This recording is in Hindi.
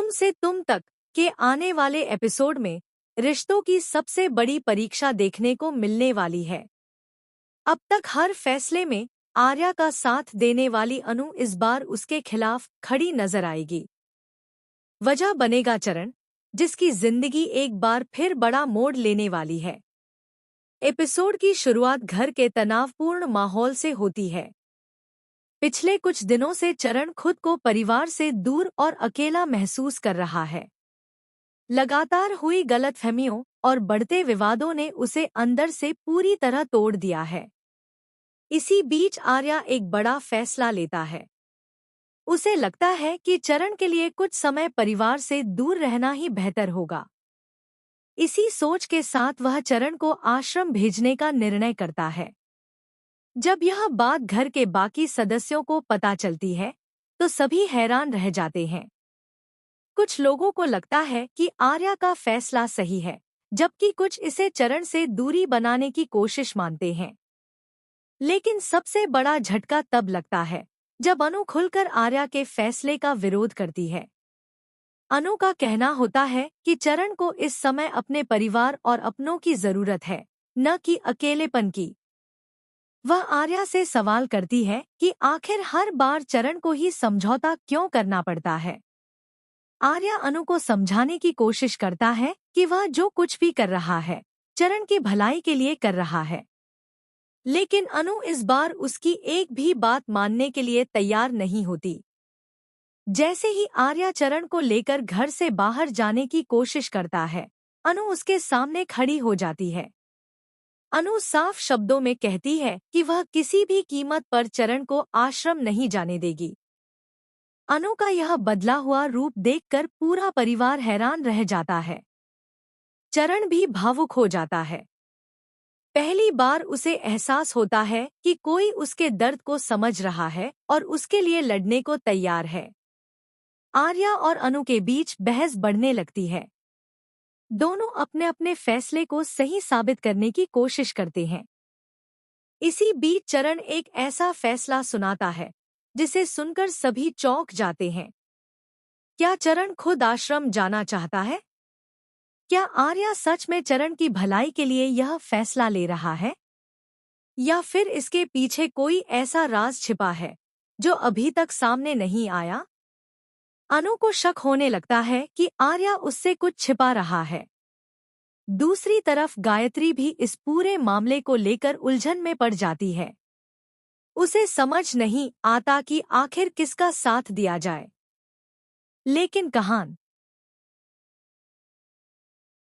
तुम से तुम तक के आने वाले एपिसोड में रिश्तों की सबसे बड़ी परीक्षा देखने को मिलने वाली है। अब तक हर फैसले में आर्या का साथ देने वाली अनु इस बार उसके खिलाफ खड़ी नजर आएगी। वजह बनेगा चरण, जिसकी जिंदगी एक बार फिर बड़ा मोड़ लेने वाली है। एपिसोड की शुरुआत घर के तनावपूर्ण माहौल से होती है। पिछले कुछ दिनों से चरण खुद को परिवार से दूर और अकेला महसूस कर रहा है। लगातार हुई गलतफहमियों और बढ़ते विवादों ने उसे अंदर से पूरी तरह तोड़ दिया है। इसी बीच आर्या एक बड़ा फैसला लेता है। उसे लगता है कि चरण के लिए कुछ समय परिवार से दूर रहना ही बेहतर होगा। इसी सोच के साथ वह चरण को आश्रम भेजने का निर्णय करता है। जब यह बात घर के बाकी सदस्यों को पता चलती है, तो सभी हैरान रह जाते हैं। कुछ लोगों को लगता है कि आर्या का फैसला सही है, जबकि कुछ इसे चरण से दूरी बनाने की कोशिश मानते हैं। लेकिन सबसे बड़ा झटका तब लगता है जब अनु खुलकर आर्या के फैसले का विरोध करती है। अनु का कहना होता है कि चरण को इस समय अपने परिवार और अपनों की जरूरत है, न कि अकेलेपन की। वह आर्या से सवाल करती है कि आखिर हर बार चरण को ही समझौता क्यों करना पड़ता है। आर्या अनु को समझाने की कोशिश करता है कि वह जो कुछ भी कर रहा है, चरण की भलाई के लिए कर रहा है। लेकिन अनु इस बार उसकी एक भी बात मानने के लिए तैयार नहीं होती। जैसे ही आर्या चरण को लेकर घर से बाहर जाने की कोशिश करता है, अनु उसके सामने खड़ी हो जाती है। अनु साफ शब्दों में कहती है कि वह किसी भी कीमत पर चरण को आश्रम नहीं जाने देगी। अनु का यह बदला हुआ रूप देखकर पूरा परिवार हैरान रह जाता है। चरण भी भावुक हो जाता है। पहली बार उसे एहसास होता है कि कोई उसके दर्द को समझ रहा है और उसके लिए लड़ने को तैयार है। आर्या और अनु के बीच बहस बढ़ने लगती है। दोनों अपने अपने फैसले को सही साबित करने की कोशिश करते हैं। इसी बीच चरण एक ऐसा फैसला सुनाता है जिसे सुनकर सभी चौंक जाते हैं। क्या चरण खुद आश्रम जाना चाहता है? क्या आर्या सच में चरण की भलाई के लिए यह फैसला ले रहा है? या फिर इसके पीछे कोई ऐसा राज छिपा है जो अभी तक सामने नहीं आया? अनु को शक होने लगता है कि आर्या उससे कुछ छिपा रहा है। दूसरी तरफ गायत्री भी इस पूरे मामले को लेकर उलझन में पड़ जाती है। उसे समझ नहीं आता कि आखिर किसका साथ दिया जाए। लेकिन कहानी